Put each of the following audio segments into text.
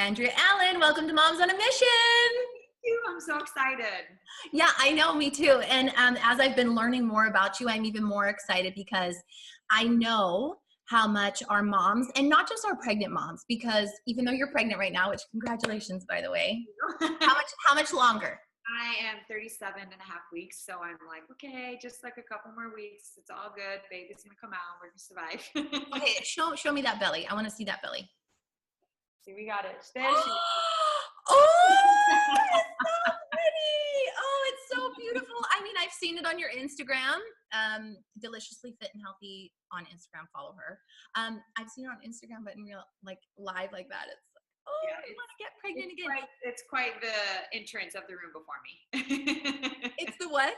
Andrea Allen, welcome to Moms on a Mission. Thank you. I'm so excited. Yeah, I know, me too. And as I've been learning more about you, I'm even more excited because I know how much our moms, and not just our pregnant moms, because even though you're pregnant right now, which congratulations, by the way, how much longer? I am 37 and a half weeks, so I'm like, okay, just like a couple more weeks. It's all good. Baby's going to come out. We're going to survive. Okay, show me that belly. I want to see that belly. See, we got it. There she is. Oh, it's so pretty. Oh, it's so beautiful. I mean, I've seen it on your Instagram. Deliciously Fit and Healthy on Instagram. Follow her. I've seen her on Instagram, but in real, like live like that, it's like, oh, Yeah, I want to get pregnant again. It's quite the entrance of the room before me. It's the what?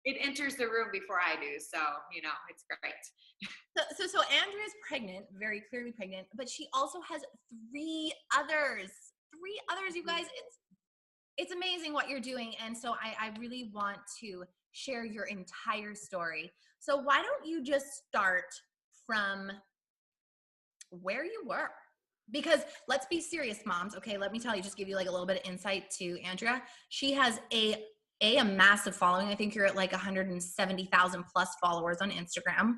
It enters the room before I do, so, it's great. So Andrea's pregnant, very clearly pregnant, but she also has three others, you guys. It's amazing what you're doing. And so I really want to share your entire story. So why don't you just start from where you were? Because let's be serious, moms. Okay, let me tell you, just give you like a little bit of insight to Andrea. She has a massive following. I think you're at like 170,000 plus followers on Instagram,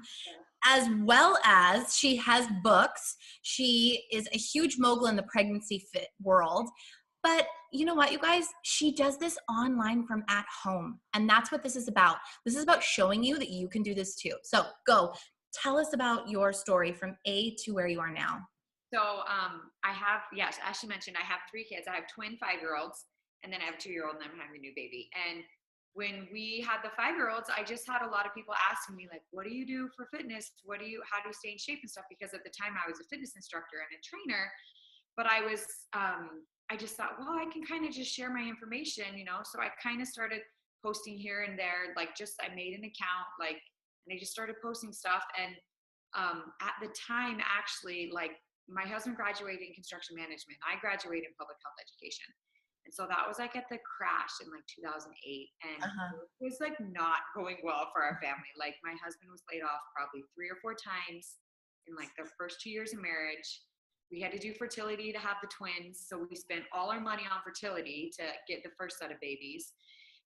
as well as she has books. She is a huge mogul in the pregnancy fit world. But you know what, you guys? She does this online from at home. And that's what this is about. This is about showing you that you can do this too. So go, tell us about your story from A to where you are now. So yes, as she mentioned, I have 3 kids. I have twin 5-year-olds, and then I have a 2-year-old, and I'm having a new baby. And when we had the 5-year-olds, I just had a lot of people asking me, like, what do you do for fitness? How do you stay in shape and stuff? Because at the time I was a fitness instructor and a trainer, but I just thought, well, I can kind of just share my information, So I kind of started posting here and there, like I made an account, and I just started posting stuff. And at the time, actually, my husband graduated in construction management. I graduated in public health education. And so that was like at the crash in 2008. And it was not going well for our family. My husband was laid off probably 3 or 4 times in the first 2 years of marriage. We had to do fertility to have the twins. So we spent all our money on fertility to get the first set of babies.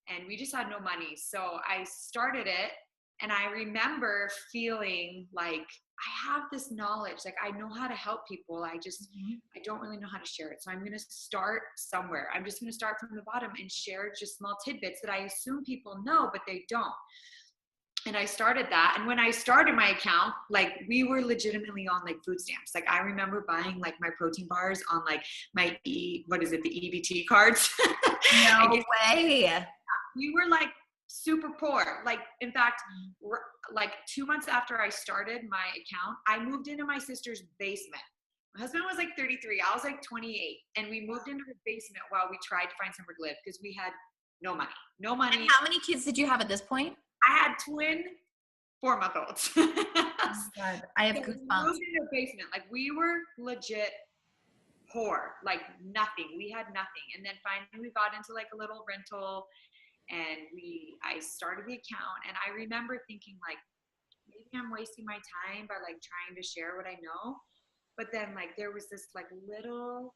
And we just had no money. So I started it. And I remember feeling like I have this knowledge, I know how to help people. I don't really know how to share it. So I'm going to start somewhere. I'm just going to start from the bottom and share just small tidbits that I assume people know, but they don't. And I started that. And when I started my account, we were legitimately on food stamps. I remember buying my protein bars on my the EBT cards. No way. We were super poor. In fact, 2 months after I started my account, I moved into my sister's basement. My husband was 33. I was 28. And we moved into her basement while we tried to find somewhere to live because we had no money. And how many kids did you have at this point? I had twin 4-month-olds. Oh God, I have goosebumps. We moved into a basement. We were legit poor. Nothing. We had nothing. And then finally we got into a little rental. And I started the account, and I remember thinking maybe I'm wasting my time by trying to share what I know. But then there was this a little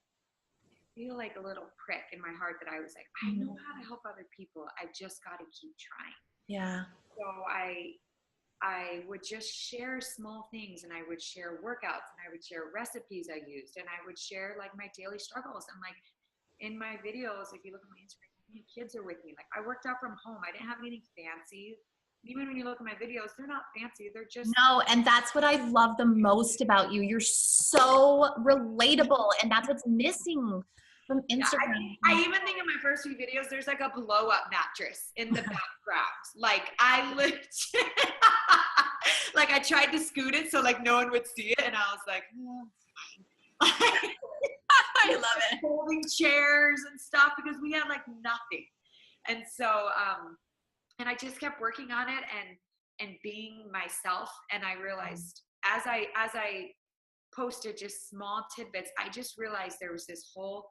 prick in my heart that I was I know how to help other people. I just got to keep trying. Yeah. So I would just share small things, and I would share workouts, and I would share recipes I used, and I would share my daily struggles. And in my videos, if you look at my Instagram, kids are with me. I worked out from home. I didn't have anything fancy. Even when you look at my videos, they're not fancy. They're just no. And that's what I love the most about you. You're so relatable, and that's what's missing from Instagram. Yeah, I even think in my first few videos, there's a blow up mattress in the background. I lived, I tried to scoot it so no one would see it, and I was oh, fine. I love it. Folding chairs and stuff because we had nothing. And so, and I just kept working on it and being myself. And I realized as I posted just small tidbits, I just realized there was this whole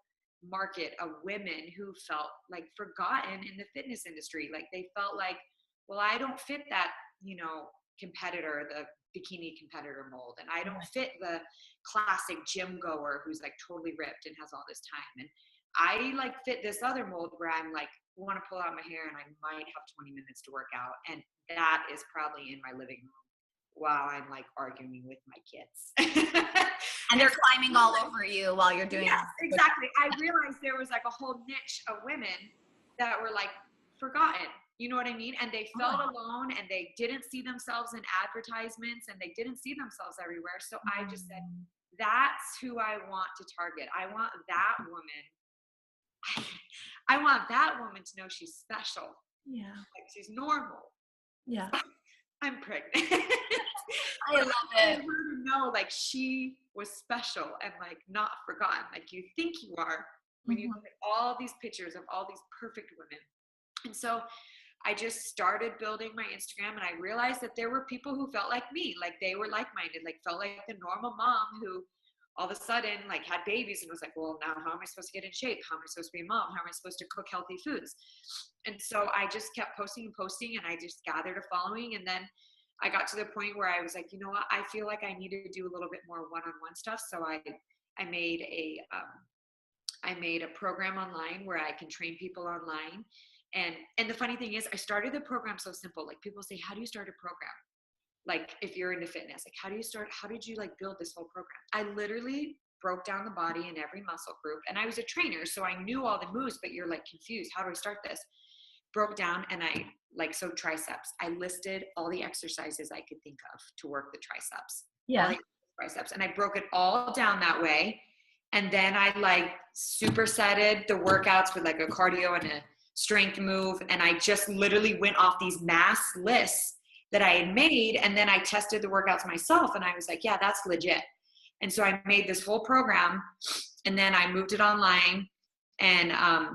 market of women who felt forgotten in the fitness industry. They felt well, I don't fit that, competitor, the bikini competitor mold. And I don't fit the classic gym goer who's like totally ripped and has all this time. And I like fit this other mold where I'm like, want to pull out my hair and I might have 20 minutes to work out. And that is probably in my living room while I'm like arguing with my kids. And they're climbing all over you while you're doing Yes, exactly. I realized there was like a whole niche of women that were like forgotten. You know what I mean? And they felt alone and they didn't see themselves in advertisements and they didn't see themselves everywhere. So I just said, that's who I want to target. I want that woman. I want that woman to know she's special. Yeah. Like she's normal. Yeah. I'm pregnant. I love it. I want to know like she was special and like not forgotten. Like you think you are when you look at all these pictures of all these perfect women. And so I just started building my Instagram and I realized that there were people who felt like me, like they were like-minded, like felt like the normal mom who all of a sudden like had babies and was like, well, now how am I supposed to get in shape? How am I supposed to be a mom? How am I supposed to cook healthy foods? And so I just kept posting and I just gathered a following. And then I got to the point where I was like, you know what? I feel like I need to do a little bit more one-on-one stuff. So I made a program online where I can train people online. And the funny thing is I started the program so simple. Like people say, how do you start a program? Like if you're into fitness, like how did you like build this whole program? I literally broke down the body in every muscle group. And I was a trainer, so I knew all the moves, but you're like confused. How do I start this? Broke down and so triceps. I listed all the exercises I could think of to work the triceps. Yeah. Triceps. And I broke it all down that way. And then I like supersetted the workouts with like a cardio and a strength move. And I just literally went off these mass lists that I had made. And then I tested the workouts myself and I was like, yeah, that's legit. And so I made this whole program and then I moved it online. And I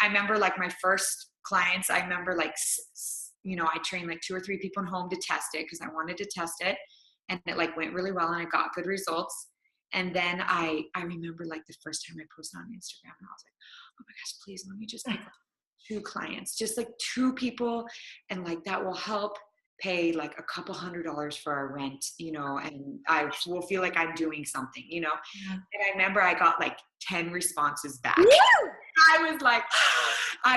remember like my first clients, I remember like, I trained like 2 or 3 people at home to test it because I wanted to test it. And it like went really well and I got good results. And then I remember like the first time I posted on Instagram and I was like, oh my gosh, please let me just pick up 2 clients, just like 2 people. And like that will help pay like a couple $100s for our rent, and I will feel like I'm doing something, And I remember I got like 10 responses back. Woo! I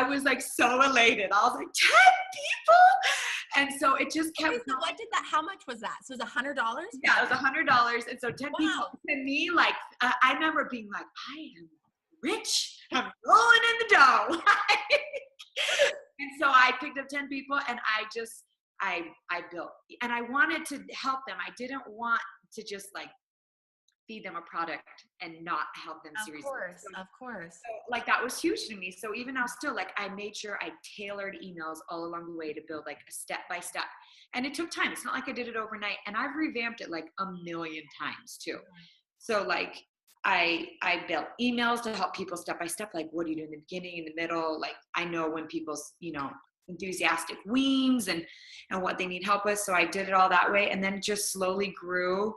was like so elated. I was like 10 people. And so it just kept. Okay, so what did that? How much was that? So it was $100? Yeah, it was $100. And so 10 people to me, like I remember being like, I am rich. I'm rolling in the dough. And so I picked up 10 people and I built, and I wanted to help them. I didn't want to just like feed them a product and not help them seriously. Of course. So, like that was huge to me. So even now still, like I made sure I tailored emails all along the way to build like a step-by-step. And it took time. It's not like I did it overnight. And I've revamped it like a million times too. So like I built emails to help people step-by-step. Like what do you do in the beginning, in the middle? Like I know when people's, enthusiastic weans and what they need help with. So I did it all that way. And then it just slowly grew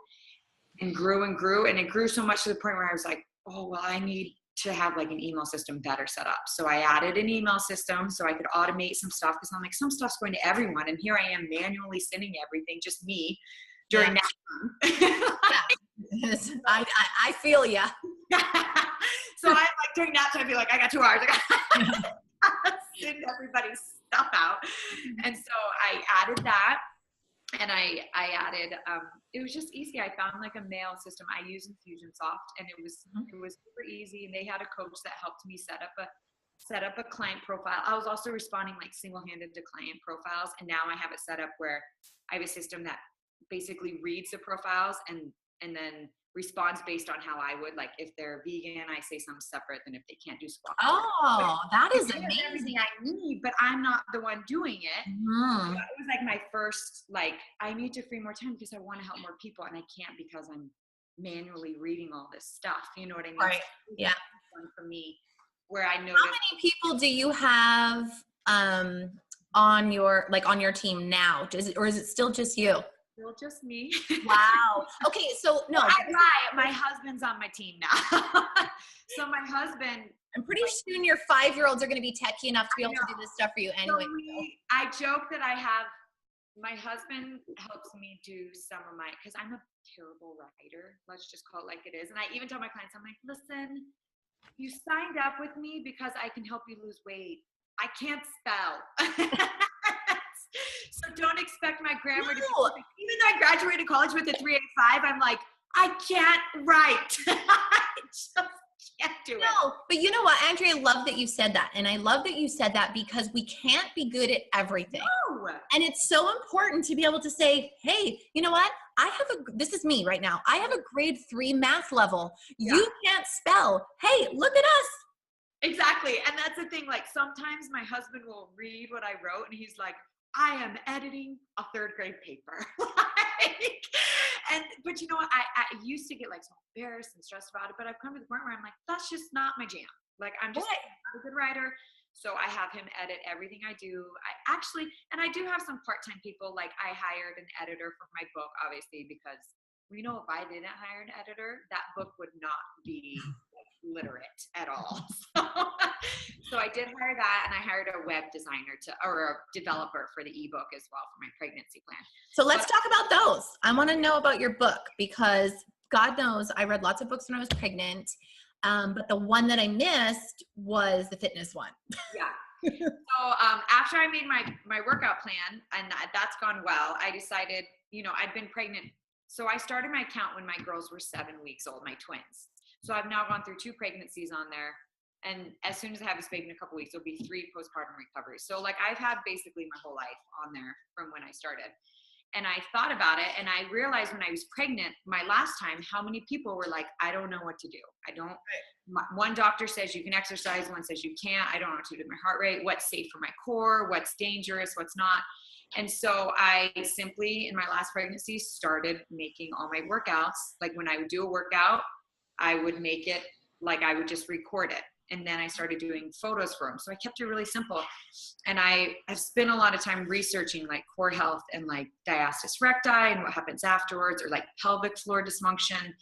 and grew and grew. And it grew so much to the point where I was like, oh, well, I need to have like an email system better set up. So I added an email system so I could automate some stuff because I'm like, some stuff's going to everyone. And here I am manually sending everything, just me during that time. I feel ya. So I like during that time, I'd be like, I got 2 hours. I got send everybody's stuff out. And so I added that. And I added, it was just easy. I found like a mail system. I use Infusionsoft and it was super easy. And they had a coach that helped me set up a client profile. I was also responding like single-handed to client profiles. And now I have it set up where I have a system that basically reads the profiles and then responds based on how I would. Like if they're vegan, I say something separate than if they can't do squat. Oh, that is amazing. Everything I need, but I'm not the one doing it. So it was like my first, like, I need to free more time because I want to help more people and I can't because I'm manually reading all this stuff. You know what I mean? Right. Yeah. For me, where I noticed. How many people do you have on your team now? Or is it still just you? Still just me. Wow. Okay, so no. I lie. My husband's on my team now. So my husband. I'm pretty soon your 5-year-olds are going to be techie enough to be able to do this stuff for you anyway. So I joke that I have My husband helps me do some of because I'm a terrible writer. Let's just call it like it is. And I even tell my clients, I'm like, listen, you signed up with me because I can help you lose weight. I can't spell. So don't expect my grammar to be perfect. Even though I graduated college with a 3.85, I'm like, I can't write. I just can't do it. No, but you know what, Andrea, I love that you said that. And I love that you said that because we can't be good at everything. No. And it's so important to be able to say, hey, you know what? This is me right now. I have a grade 3 math level. Yeah. You can't spell. Hey, look at us. Exactly. And that's the thing. Like sometimes my husband will read what I wrote and he's like, I am editing a 3rd grade paper. But you know what? I used to get like so embarrassed and stressed about it, but I've come to the point where I'm like, that's just not my jam. Like I'm just not a good writer. So I have him edit everything I do. And I do have some part-time people. Like I hired an editor for my book, obviously, because if I didn't hire an editor, that book would not be literate at all. So I did hire that, and I hired a web designer or a developer for the ebook as well for my pregnancy plan. So let's talk about those. I want to know about your book because God knows I read lots of books when I was pregnant, but the one that I missed was the fitness one. Yeah. So after I made my workout plan, and that's gone well, I decided, I'd been pregnant. So I started my account when my girls were 7 weeks old, my twins. So I've now gone through 2 pregnancies on there. And as soon as I have this baby in a couple weeks, it'll be 3 postpartum recoveries. So like I've had basically my whole life on there from when I started. And I thought about it and I realized when I was pregnant, my last time, how many people were like, I don't know what to do. One doctor says you can exercise, one says you can't. I don't know what to do with my heart rate, what's safe for my core, what's dangerous, what's not. And so I simply, in my last pregnancy, started making all my workouts. Like when I would do a workout, I would make it like I would just record it. And then I started doing photos for them. So I kept it really simple. And I have spent a lot of time researching like core health and like diastasis recti and what happens afterwards, or like pelvic floor dysfunction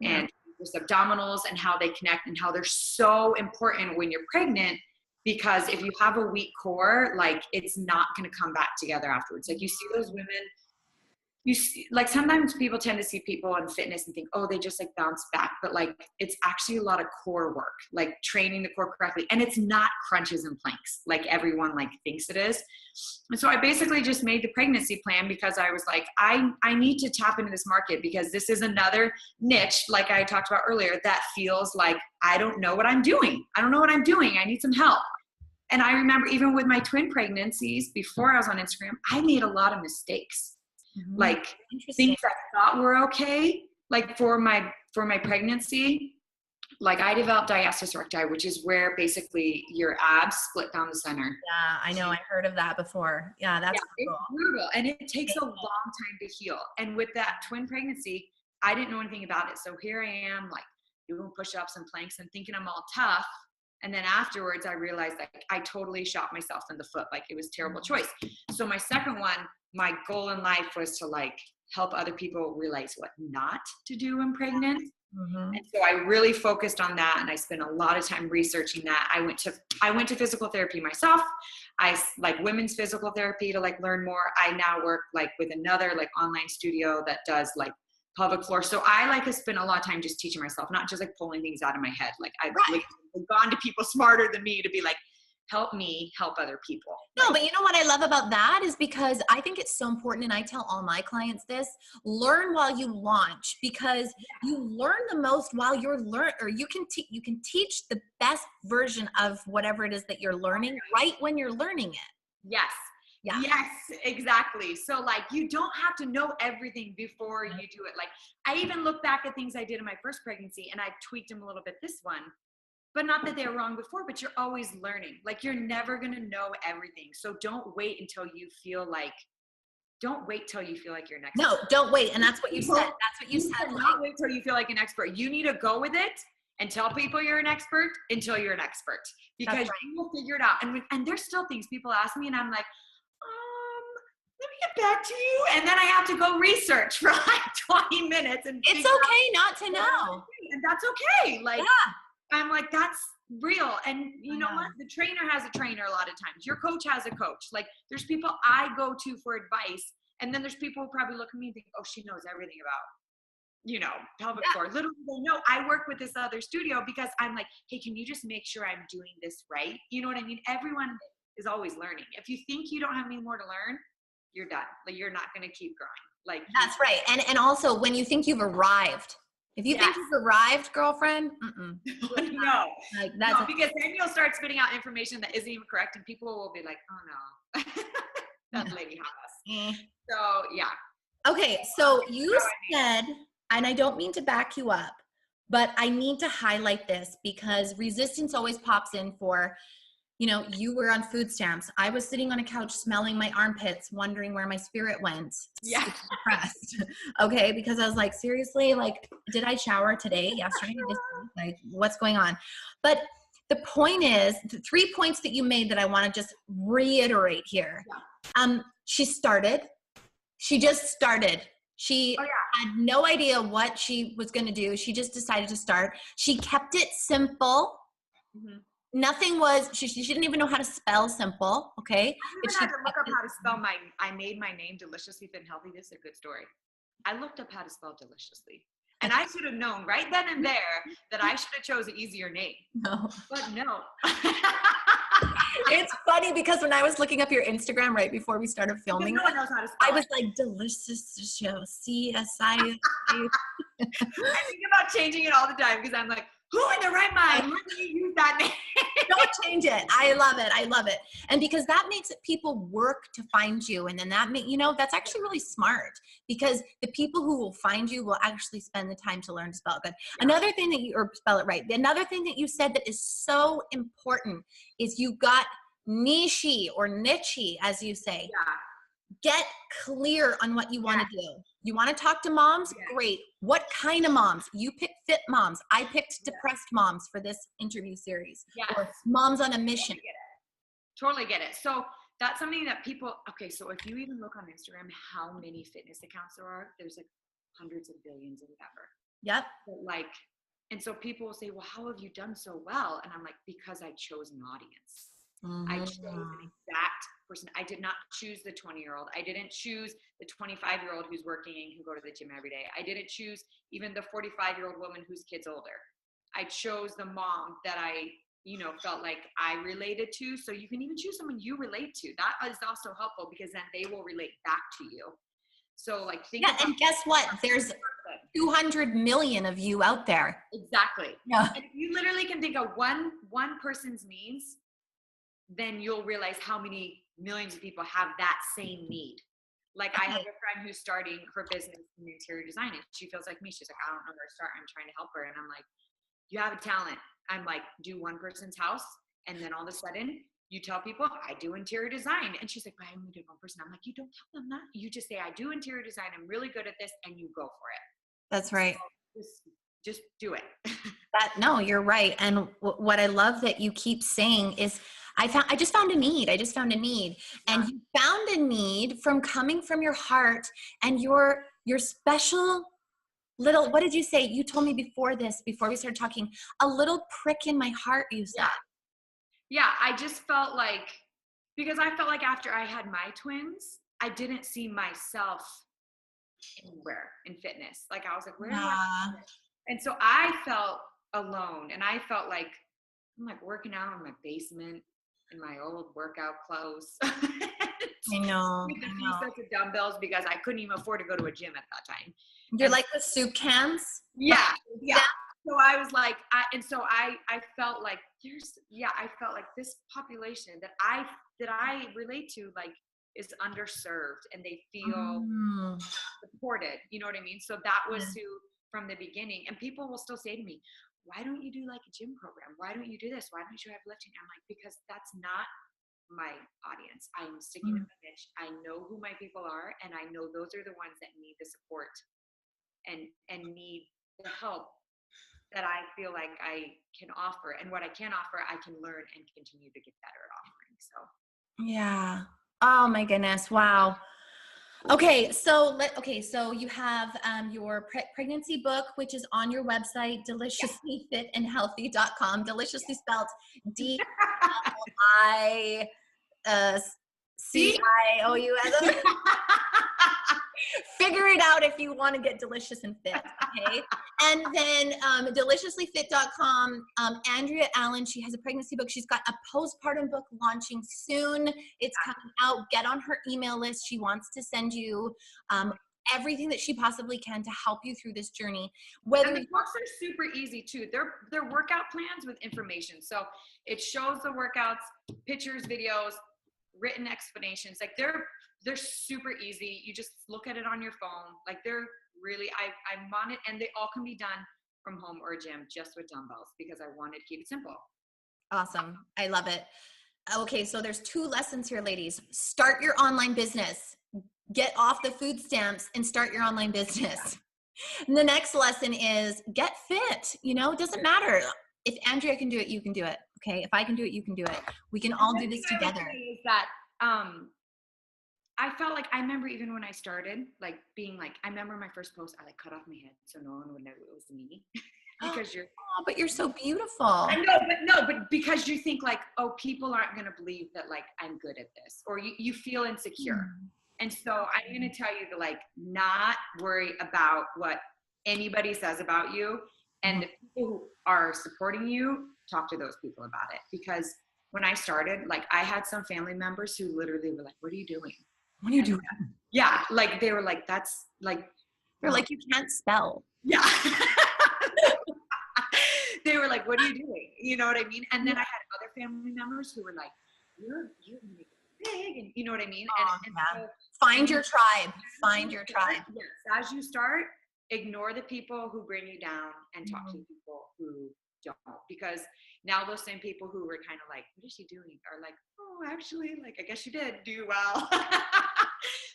and just abdominals and how they connect and how they're so important when you're pregnant. Because if you have a weak core, like it's not going to come back together afterwards. Like you see those women, like sometimes people tend to see people in fitness and think, oh, they just like bounce back. But like, it's actually a lot of core work, like training the core correctly. And it's not crunches and planks like everyone like thinks it is. And so I basically just made the pregnancy plan because I was like, I need to tap into this market because this is another niche, like I talked about earlier, that feels like I don't know what I'm doing. I don't know what I'm doing. I need some help. And I remember even with my twin pregnancies, before I was on Instagram, I made a lot of mistakes. Mm-hmm. Like things I thought were okay, like for my pregnancy, like I developed diastasis recti, which is where basically your abs split down the center. Yeah, I know. I heard of that before. Yeah, that's cool. It's brutal, and it takes a long time to heal. And with that twin pregnancy, I didn't know anything about it. So here I am, like doing push-ups and planks and thinking I'm all tough. And then afterwards, I realized that I totally shot myself in the foot. Like it was a terrible choice. So my second one, my goal in life was to like help other people realize what not to do when pregnant. Mm-hmm. And so I really focused on that. And I spent a lot of time researching that. I went to physical therapy myself. I like women's physical therapy to like learn more. I now work like with another like online studio that does like pelvic floor. So I like to spend a lot of time just teaching myself, not just like pulling things out of my head. Like I've gone to people smarter than me to be like, help me help other people. No, but you know what I love about that is because I think it's so important, and I tell all my clients this, learn while you launch, because you learn the most while you're or you can teach the best version of whatever it is that you're learning right when you're learning it. Yes. Yeah. Yes, exactly. So like you don't have to know everything before you do it. Like I even look back at things I did in my first pregnancy and I tweaked them a little bit this one. But not that they were wrong before, but you're always learning. Like you're never going to know everything. So don't wait until you feel like you're an expert. No, don't wait. And that's what you said. That's what you said. Don't wait till you feel like an expert. You need to go with it and tell people you're an expert until you're an expert, because you will figure it out. And there's still things people ask me and I'm like, let me get back to you. And then I have to go research for like 20 minutes. And it's okay not to know. And that's okay. Like, I'm like, that's real. And you know what? The trainer has a trainer a lot of times. Your coach has a coach. Like there's people I go to for advice And then there's people who probably look at me and think, oh, she knows everything about, pelvic floor. Little do they know, I work with this other studio because I'm like, hey, can you just make sure I'm doing this right? You know what I mean? Everyone is always learning. If you think you don't have any more to learn, you're done. Like, you're not going to keep growing. Like, that's right. And also when you think you've arrived, if you think you've arrived, girlfriend, no, because then you'll start spitting out information that isn't even correct, and people will be like, oh no, that lady has us. So yeah. Okay, so you said, and I don't mean to back you up, but I need to highlight this because resistance always pops in for, you were on food stamps. I was sitting on a couch smelling my armpits, wondering where my spirit went. Yeah. Depressed. Okay, because I was like, seriously, like, did I shower today, yesterday, this week? Like, what's going on? But the point is, the 3 points that you made that I want to just reiterate here. Yeah. She just started. She had no idea what she was going to do. She just decided to start. She kept it simple. Mm-hmm. Nothing was, she didn't even know how to spell simple, okay? I even had to look up how to spell I made my name Deliciously Fit and Healthy. This is a good story. I looked up how to spell deliciously. And I should have known right then and there that I should have chose an easier name. No. But no. It's funny because when I was looking up your Instagram right before we started filming, no one knows how to spell I was like, delicious show, C-S-I. I think about changing it all the time because I'm like, who in their right mind would use that name? Don't change it. I love it. I love it. And because that makes it people work to find you. And then that's actually really smart because the people who will find you will actually spend the time to learn to spell it good. Yeah. Another thing or spell it right. Another thing that you said that is so important is you got niche or niche, as you say. Yeah. Get clear on what you want to do. You want to talk to moms? Yeah. Great. What kind of moms? You picked fit moms. I picked depressed moms for this interview series. Yes. Or moms on a mission. Totally get it. So that's something that people, okay, so if you even look on Instagram, how many fitness accounts there are, there's like hundreds of billions or whatever. Yep. But and so people will say, well, how have you done so well? And I'm like, because I chose an audience. Mm-hmm. I chose an exact person. I did not choose the 20-year-old. I didn't choose the 25-year-old who's working, who go to the gym every day. I didn't choose even the 45-year-old woman whose kid's older. I chose the mom that I, felt like I related to. So you can even choose someone you relate to. That is also helpful because then they will relate back to you. So and guess what? There's 200 million of you out there. Exactly. Yeah. And if you literally can think of one person's needs, then you'll realize how many millions of people have that same need. Like I have a friend who's starting her business in interior design and she feels like me. She's like, I don't know where to start. I'm trying to help her. And I'm like, you have a talent. I'm like, do one person's house. And then all of a sudden you tell people I do interior design. And she's like, but I only did one person. I'm like, you don't tell them that. You just say, I do interior design. I'm really good at this. And you go for it. That's right. So just do it. No, you're right. And what I love that you keep saying is I just found a need. And you found a need from coming from your heart and your special little, what did you say? You told me before we started talking, a little prick in my heart, you said. Yeah. I just felt like, because I felt like after I had my twins, I didn't see myself anywhere in fitness. Like I was like, where am I? And so I felt alone and I felt like I'm like working out in my basement in my old workout clothes. I know. With a few sets of dumbbells because I couldn't even afford to go to a gym at that time. You're like the soup cans? Yeah. So I was like, I felt like I felt like this population that I relate to like is underserved and they feel supported. You know what I mean? So that was from the beginning. And people will still say to me, why don't you do like a gym program? Why don't you do this? Why don't you have lifting? I'm like, because that's not my audience. I'm sticking to my niche. I know who my people are, and I know those are the ones that need the support and need the help that I feel like I can offer. And what I can offer, I can learn and continue to get better at offering. So yeah. Oh my goodness. Wow. Okay, so you have your pregnancy book, which is on your website, deliciouslyfitandhealthy.com. Deliciously spelled DLICIOUS. figure it out if you want to get delicious and fit, okay? And then deliciouslyfit.com, Andrea Allen, she has a pregnancy book. She's got a postpartum book launching soon. It's coming out. Get on her email list. She wants to send you everything that she possibly can to help you through this journey. And the books are super easy too. They're workout plans with information. So it shows the workouts, pictures, videos, written explanations. Like they're super easy. You just look at it on your phone. Like they're really, I'm on it, and they all can be done from home or gym just with dumbbells because I wanted to keep it simple. Awesome. I love it. Okay, so there's 2 lessons here, ladies. Start your online business. Get off the food stamps and start your online business. And the next lesson is get fit. You know, it doesn't matter. If Andrea can do it, you can do it. Okay. If I can do it, you can do it. We can all do this together. Is that, I felt like, I remember even when I started, like being like, I remember my first post, I like cut off my head so no one would know it was me. Because you're, oh, but you're so beautiful. I know, but because you think like, oh, people aren't going to believe that like I'm good at this, or you feel insecure. And so I'm going to tell you to like not worry about what anybody says about you, and the people who are supporting you, talk to those people about it. Because when I started, like I had some family members who literally were like, what are you doing? What are you doing? Yeah. Like they were like, that's like, they're like, you can't spell. Yeah. They were like, what are you doing? You know what I mean? And then I had other family members who were like, you're make it big, and you know what I mean? And so, find your tribe. Find your tribe. Yes. As you start, ignore the people who bring you down and talk to people who don't. Because now those same people who were kind of like, what is she doing? Are like, oh, actually, like, I guess you did do well.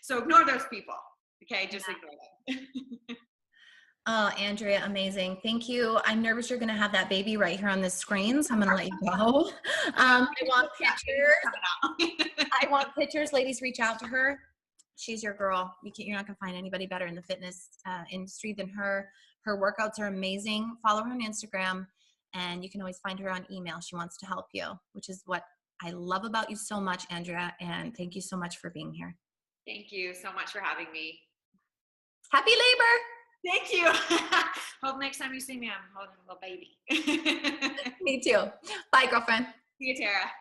So ignore those people. Okay. Just ignore them. Oh, Andrea, amazing. Thank you. I'm nervous you're going to have that baby right here on the screen, so I'm going to let you go. I want pictures. I want pictures. Ladies, reach out to her. She's your girl. You're not going to find anybody better in the fitness industry than her. Her workouts are amazing. Follow her on Instagram, and you can always find her on email. She wants to help you, which is what I love about you so much, Andrea, and thank you so much for being here. Thank you so much for having me. Happy labor. Thank you. Hope next time you see me, I'm holding a little baby. Me too. Bye, girlfriend. See you, Tara.